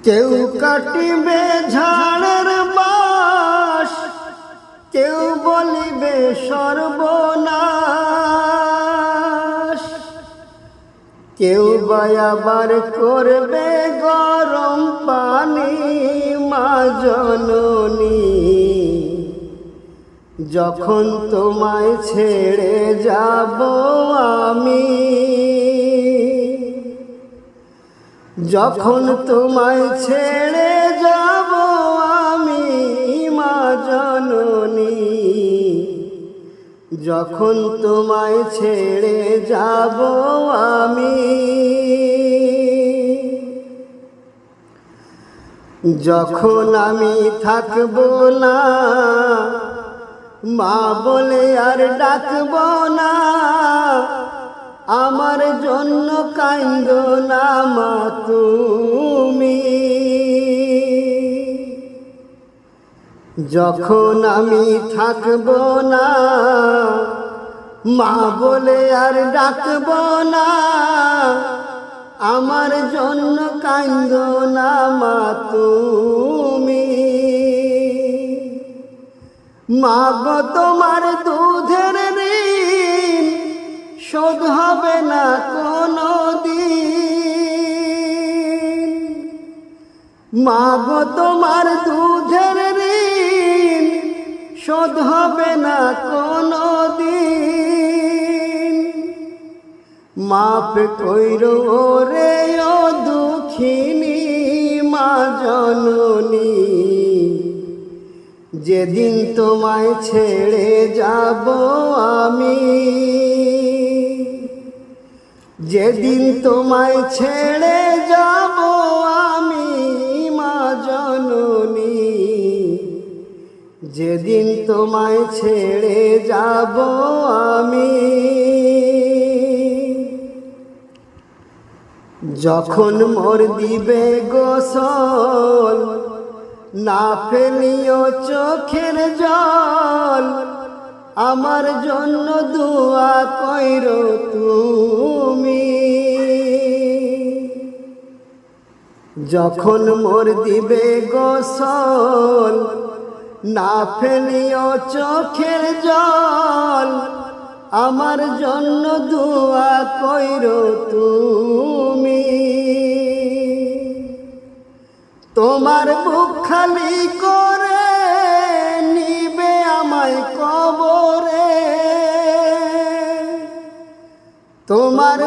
কেউ কাটিবে ঝাড়ের বাস, কেউ বলিবে সর্বনাশ, কেউ বা আবার করবে গরম পানি। মা জননী, যখন তোমায় ছেড়ে যাব আমি, যখন তোমায় ছেড়ে যাব আমি, মা জননী, যখন তোমায় ছেড়ে যাব আমি, যখন আমি থাকব না, মা বলে আর ডাকব না, আমার জন্য কান্দো না মা তুমি। যখন আমি থাকব না, মা বলে আর ডাকব না, আমার জন্য কান্দো না মা তুমি। মা গো তোমার দুধের ঋণ শোধ হবে না কোনো দিন। মা গো তোমার দুধের ঋণ শোধ হবে না কোনো দিন। মাপ কইরো রে ও দুঃখিনী মা জননী, যেদিন তোমায় ছেড়ে যাব আমি, যেদিন তোমায় ছেড়ে যাব আমি মা জননী, যেদিন তোমায় ছেড়ে যাব আমি। যখন মোর দিবে গোসল, না ফেলিও চোখের জল, আমার জন্য দোয়া কইরো তুমি। যখন মোর দিবে গোসল, না ফেলিও চোখের জল, আমার জন্য দোয়া কইরো তুমি। তোমার বুক খালি করে নিবে আমায় কবরে, তোমার